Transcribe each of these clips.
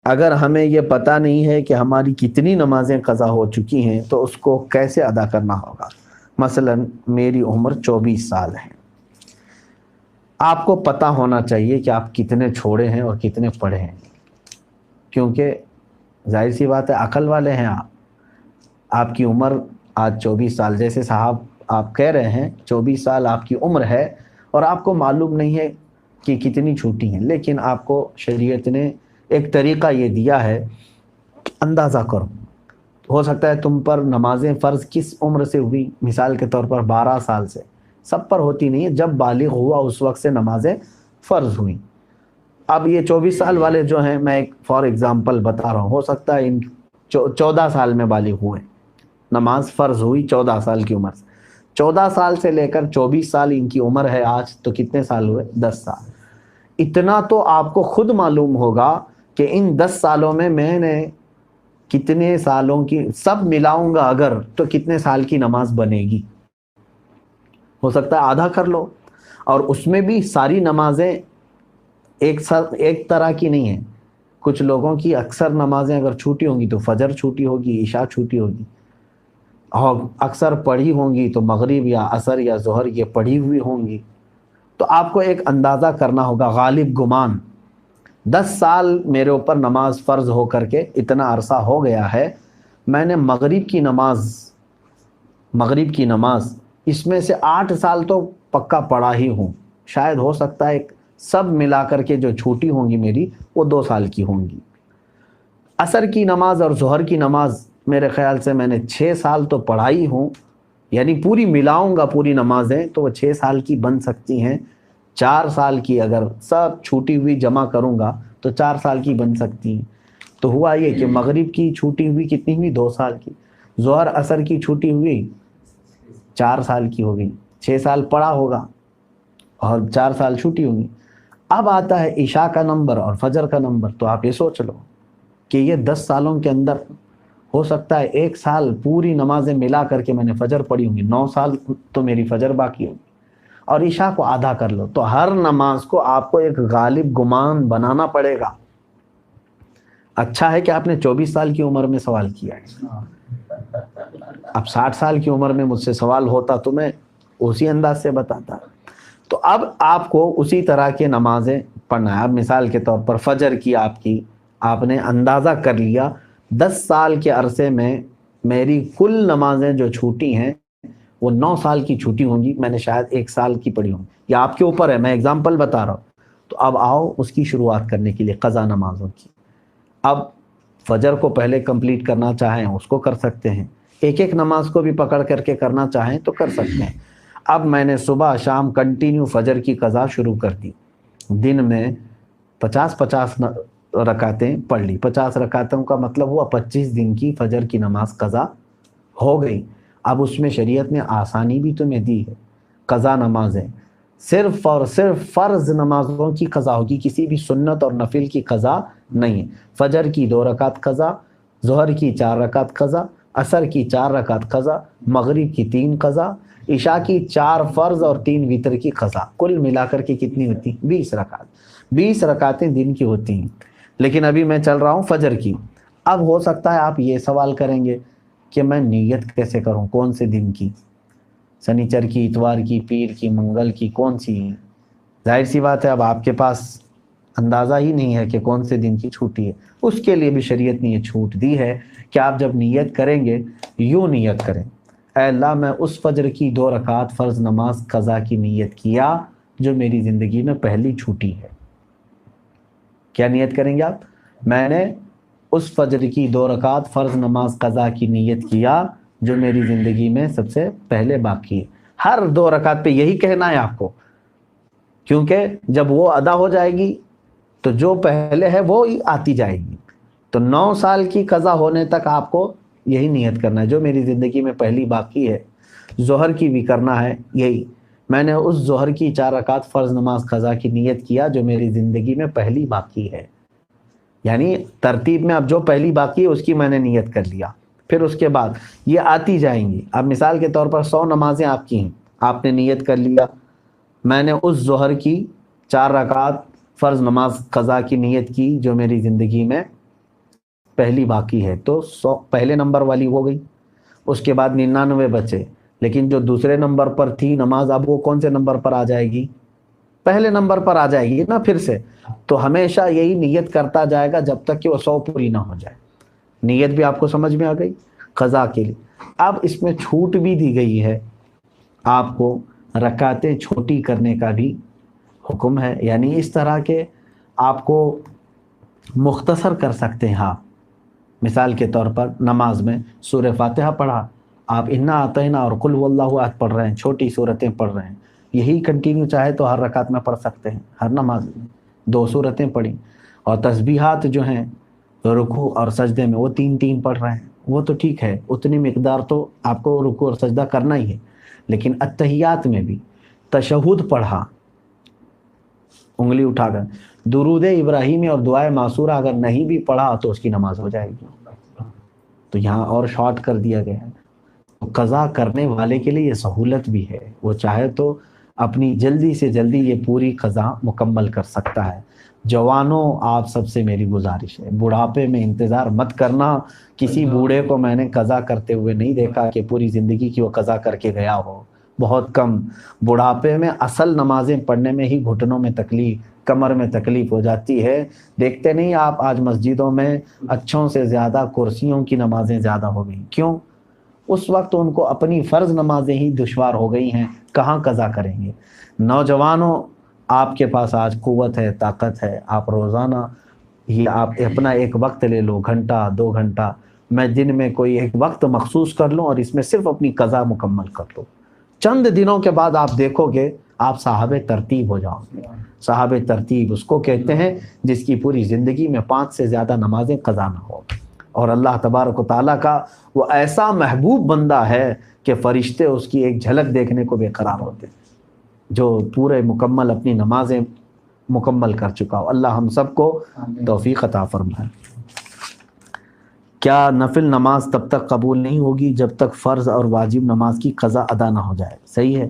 اگر ہمیں یہ پتہ نہیں ہے کہ ہماری کتنی نمازیں قضا ہو چکی ہیں تو اس کو کیسے ادا کرنا ہوگا؟ مثلا میری عمر 24 سال ہے، آپ کو پتہ ہونا چاہیے کہ آپ کتنے چھوڑے ہیں اور کتنے پڑھے ہیں، کیونکہ ظاہر سی بات ہے عقل والے ہیں آپ کی عمر آج 24 سال، جیسے صاحب آپ کہہ رہے ہیں 24 سال آپ کی عمر ہے اور آپ کو معلوم نہیں ہے کہ کتنی چھوٹی ہیں، لیکن آپ کو شریعت نے ایک طریقہ یہ دیا ہے، اندازہ کرو، ہو سکتا ہے تم پر نمازیں فرض کس عمر سے ہوئی، مثال کے طور پر 12 سال سے، سب پر ہوتی نہیں ہے، جب بالغ ہوا اس وقت سے نمازیں فرض ہوئیں۔ اب یہ 24 سال والے جو ہیں، میں ایک فار ایگزامپل بتا رہا ہوں، ہو سکتا ہے ان 14 سال میں بالغ ہوئے، نماز فرض ہوئی 14 سال کی عمر سے، 14 سال سے لے کر 24 سال ان کی عمر ہے آج، تو کتنے سال ہوئے؟ 10 سال۔ اتنا تو آپ کو خود معلوم ہوگا کہ ان 10 سالوں میں میں نے کتنے سالوں کی، سب ملاؤں گا اگر تو کتنے سال کی نماز بنے گی۔ ہو سکتا ہے آدھا کر لو، اور اس میں بھی ساری نمازیں ایک طرح کی نہیں ہیں، کچھ لوگوں کی اکثر نمازیں اگر چھوٹی ہوں گی تو فجر چھوٹی ہوگی، عشاء چھوٹی ہوگی، اور اکثر پڑھی ہوں گی تو مغرب یا عصر یا ظہر یہ پڑھی ہوئی ہوں گی۔ تو آپ کو ایک اندازہ کرنا ہوگا، غالب گمان 10 سال میرے اوپر نماز فرض ہو کر کے اتنا عرصہ ہو گیا ہے، میں نے مغرب کی نماز اس میں سے 8 سال تو پکا پڑھا ہی ہوں، شاید ہو سکتا ہے سب ملا کر کے جو چھوٹی ہوں گی میری وہ 2 سال کی ہوں گی۔ عصر کی نماز اور ظہر کی نماز میرے خیال سے میں نے 6 سال تو پڑھائی ہوں، یعنی پوری ملاؤں گا پوری نمازیں تو وہ 6 سال کی بن سکتی ہیں، 4 سال کی اگر سب چھوٹی ہوئی جمع کروں گا تو 4 سال کی بن سکتی ہیں۔ تو ہوا یہ کہ مغرب کی چھوٹی ہوئی کتنی ہوئی؟ 2 سال کی، ظہر عصر کی چھوٹی ہوئی 4 سال کی ہو گئی، 6 سال پڑھا ہوگا اور 4 سال چھوٹی ہوگی۔ اب آتا ہے عشاء کا نمبر اور فجر کا نمبر، تو آپ یہ سوچ لو کہ یہ 10 سالوں کے اندر ہو سکتا ہے 1 سال پوری نمازیں ملا کر کے میں نے فجر پڑھی ہوں گی، 9 سال تو میری فجر باقی ہوگی، اور عشاء کو آدھا کر لو، تو ہر نماز کو آپ کو ایک غالب گمان بنانا پڑے گا۔ اچھا ہے کہ آپ نے 24 سال کی عمر میں سوال کیا ہے، اب 60 سال کی عمر میں مجھ سے سوال ہوتا تو میں اسی انداز سے بتاتا۔ تو اب آپ کو اسی طرح کے نمازیں پڑھنا ہے۔ اب مثال کے طور پر فجر کی آپ نے اندازہ کر لیا 10 سال کے عرصے میں میری کل نمازیں جو چھوٹی ہیں وہ 9 سال کی چھوٹی ہوں گی، میں نے شاید 1 سال کی پڑھی ہوں، یا آپ کے اوپر ہے، میں اگزامپل بتا رہا ہوں۔ تو اب آؤ اس کی شروعات کرنے کے لیے قضا نمازوں کی۔ اب فجر کو پہلے کمپلیٹ کرنا چاہیں اس کو کر سکتے ہیں، ایک ایک نماز کو بھی پکڑ کر کے کرنا چاہیں تو کر سکتے ہیں۔ اب میں نے صبح شام کنٹینیو فجر کی قضا شروع کر دی، دن میں 50 رکعتیں پڑھ لی، 50 رکعتوں کا مطلب ہوا 25 دن کی فجر کی نماز قضا ہو گئی۔ اب اس میں شریعت نے آسانی بھی تمہیں دی ہے، قضا نمازیں صرف اور صرف فرض نمازوں کی قضا ہوگی، کسی بھی سنت اور نفل کی قضا نہیں ہے۔ فجر کی 2 رکعت قضا، ظہر کی 4 رکعت قضا، عصر کی 4 رکعت قضا، مغرب کی 3 قضا، عشاء کی 4 فرض اور 3 وتر کی قضا، کل ملا کر کے کتنی ہوتی؟ 20 رکعت، 20 رکعتیں دن کی ہوتی ہیں۔ لیکن ابھی میں چل رہا ہوں فجر کی۔ اب ہو سکتا ہے آپ یہ سوال کریں گے کہ میں نیت کیسے کروں، کون سے دن کی، سنیچر کی، اتوار کی، پیر کی، منگل کی، کون سی؟ ظاہر سی بات ہے اب آپ کے پاس اندازہ ہی نہیں ہے کہ کون سے دن کی چھوٹی ہے۔ اس کے لیے بھی شریعت نے یہ چھوٹ دی ہے کہ آپ جب نیت کریں گے یوں نیت کریں، اے اللہ میں اس فجر کی 2 رکعت فرض نماز قضا کی نیت کیا جو میری زندگی میں پہلی چھوٹی ہے۔ کیا نیت کریں گے آپ؟ میں نے اس فجر کی 2 رکعت فرض نماز قضا کی نیت کیا جو میری زندگی میں سب سے پہلے باقی ہے۔ ہر 2 رکعت پہ یہی کہنا ہے آپ کو، کیونکہ جب وہ ادا ہو جائے گی تو جو پہلے ہے وہ ہی آتی جائے گی۔ تو 9 سال کی قضا ہونے تک آپ کو یہی نیت کرنا ہے، جو میری زندگی میں پہلی باقی ہے۔ ظہر کی بھی کرنا ہے یہی، میں نے اس ظہر کی 4 رکعت فرض نماز قضا کی نیت کیا جو میری زندگی میں پہلی باقی ہے، یعنی ترتیب میں اب جو پہلی باقی ہے اس کی میں نے نیت کر لیا، پھر اس کے بعد یہ آتی جائیں گی۔ اب مثال کے طور پر 100 نمازیں آپ کی ہیں، آپ نے نیت کر لیا میں نے اس ظہر کی 4 رکعت فرض نماز قضا کی نیت کی جو میری زندگی میں پہلی باقی ہے تو 100 پہلے نمبر والی ہو گئی، اس کے بعد 99 بچے، لیکن جو دوسرے نمبر پر تھی نماز اب وہ کون سے نمبر پر آ جائے گی؟ پہلے نمبر پر آ جائے گی نا پھر سے. تو ہمیشہ یہی نیت کرتا جائے گا جب تک کہ وہ 100 پوری نہ ہو جائے. نیت بھی آپ کو سمجھ میں آ گئی قضا کے لیے. اب اس میں چھوٹ بھی دی گئی ہے آپ کو، رکعتیں چھوٹی کرنے کا بھی حکم ہے، یعنی اس طرح کے آپ کو مختصر کر سکتے ہیں آپ. مثال کے طور پر نماز میں سورہ فاتحہ پڑھا، آپ انا اعطینا اور قل هو اللہ احد پڑھ رہے ہیں، چھوٹی صورتیں پڑھ رہے ہیں، یہی کنٹینیو چاہے تو ہر رکعت میں پڑھ سکتے ہیں، ہر نماز میں 2 صورتیں پڑھی. اور تسبیحات جو ہیں رکوع اور سجدے میں وہ 3 پڑھ رہے ہیں، وہ تو ٹھیک ہے، اتنی مقدار تو آپ کو رکوع اور سجدہ کرنا ہی ہے. لیکن اتحیات میں بھی تشہد پڑھا انگلی اٹھا کر، درود ابراہیمی اور دعائے معصورہ اگر نہیں بھی پڑھا تو اس کی نماز ہو جائے گی. تو یہاں اور شارٹ کر دیا گیا ہے. قضا کرنے والے کے لیے یہ سہولت بھی ہے، وہ چاہے تو اپنی جلدی سے جلدی یہ پوری قضا مکمل کر سکتا ہے. جوانوں آپ سب سے میری گزارش ہے، بڑھاپے میں انتظار مت کرنا. کسی بوڑھے کو میں نے قضا کرتے ہوئے نہیں دیکھا کہ پوری زندگی کی وہ قضا کر کے گیا ہو، بہت کم. بڑھاپے میں اصل نمازیں پڑھنے میں ہی گھٹنوں میں تکلیف، کمر میں تکلیف ہو جاتی ہے. دیکھتے نہیں آپ آج مسجدوں میں اچھوں سے زیادہ کرسیوں کی نمازیں زیادہ ہو گئی. کیوں؟ اس وقت ان کو اپنی فرض نمازیں ہی دشوار ہو گئی ہیں، کہاں قضا کریں گے. نوجوانوں آپ کے پاس آج قوت ہے، طاقت ہے، آپ روزانہ ہی آپ اپنا ایک وقت لے لو، گھنٹہ 2 گھنٹہ، میں دن میں کوئی ایک وقت مخصوص کر لوں اور اس میں صرف اپنی قضا مکمل کر لو. چند دنوں کے بعد آپ دیکھو گے آپ صاحب ترتیب ہو جاؤ گے. صاحب ترتیب اس کو کہتے ہیں جس کی پوری زندگی میں 5 سے زیادہ نمازیں قضا نہ ہو. اور اللہ تبارک و تعالیٰ کا وہ ایسا محبوب بندہ ہے کہ فرشتے اس کی ایک جھلک دیکھنے کو بے قرار ہوتے ہیں، جو پورے مکمل اپنی نمازیں مکمل کر چکا ہو. اللہ ہم سب کو توفیق عطا فرمائے. کیا نفل نماز تب تک قبول نہیں ہوگی جب تک فرض اور واجب نماز کی قضا ادا نہ ہو جائے؟ صحیح ہے.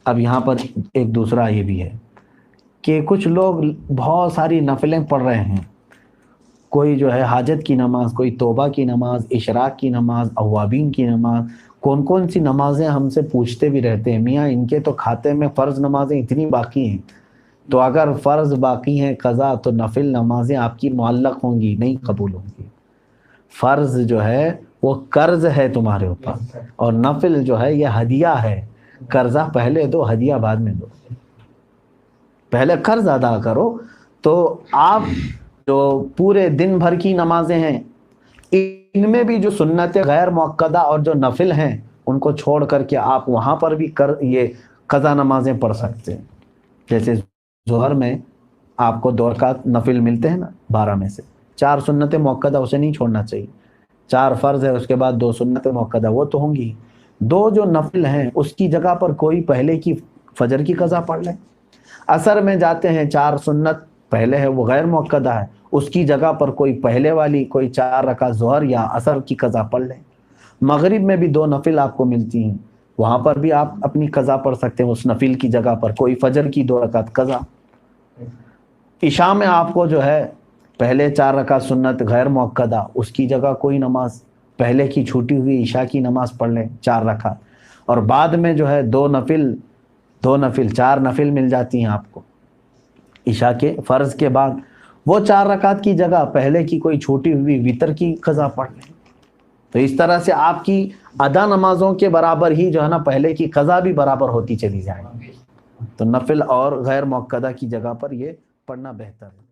اب یہاں پر ایک دوسرا یہ بھی ہے کہ کچھ لوگ بہت ساری نفلیں پڑھ رہے ہیں، کوئی جو ہے حاجت کی نماز، کوئی توبہ کی نماز، اشراق کی نماز، اوابین کی نماز، کون سی نمازیں ہم سے پوچھتے بھی رہتے ہیں، میاں ان کے تو کھاتے میں فرض نمازیں اتنی باقی ہیں. تو اگر فرض باقی ہیں قضا تو نفل نمازیں آپ کی معلق ہوں گی، نہیں قبول ہوں گی. فرض جو ہے وہ قرض ہے تمہارے اوپر، اور نفل جو ہے یہ ہدیہ ہے. قرضہ پہلے دو، ہدیہ بعد میں دو. پہلے قرض ادا کرو. تو آپ جو پورے دن بھر کی نمازیں ہیں ان میں بھی جو سنت غیر مؤکدہ اور جو نفل ہیں ان کو چھوڑ کر کے آپ وہاں پر بھی یہ قضا نمازیں پڑھ سکتے ہیں. جیسے ظہر میں آپ کو 2 رکعت نفل ملتے ہیں نا 12 میں سے، 4 سنت مؤکدہ اسے نہیں چھوڑنا چاہیے. 4 فرض ہے، اس کے بعد 2 سنت مؤکدہ وہ تو ہوں گی. 2 جو نفل ہیں اس کی جگہ پر کوئی پہلے کی فجر کی قضا پڑھ لیں. عصر میں جاتے ہیں 4 سنت پہلے ہے وہ غیر مؤکدہ ہے، اس کی جگہ پر کوئی پہلے والی کوئی 4 رکعت ظہر یا عصر کی قضا پڑھ لیں. مغرب میں بھی 2 نفل آپ کو ملتی ہیں، وہاں پر بھی آپ اپنی قضا پڑھ سکتے ہیں، اس نفل کی جگہ پر کوئی فجر کی 2 رکعت قضا. عشاء میں آپ کو جو ہے پہلے 4 رکعت سنت غیر مؤکدہ، اس کی جگہ کوئی نماز پہلے کی چھوٹی ہوئی عشاء کی نماز پڑھ لیں 4 رکعت، اور بعد میں جو ہے 2 نفل 4 نفل مل جاتی ہیں آپ کو عشاء کے فرض کے بعد. وہ 4 رکعت کی جگہ پہلے کی کوئی چھوٹی ہوئی وتر کی قضا پڑھ لیں. تو اس طرح سے آپ کی ادا نمازوں کے برابر ہی جو ہے نا پہلے کی قضا بھی برابر ہوتی چلی جائے گی. تو نفل اور غیر مؤکدہ کی جگہ پر یہ پڑھنا بہتر ہے.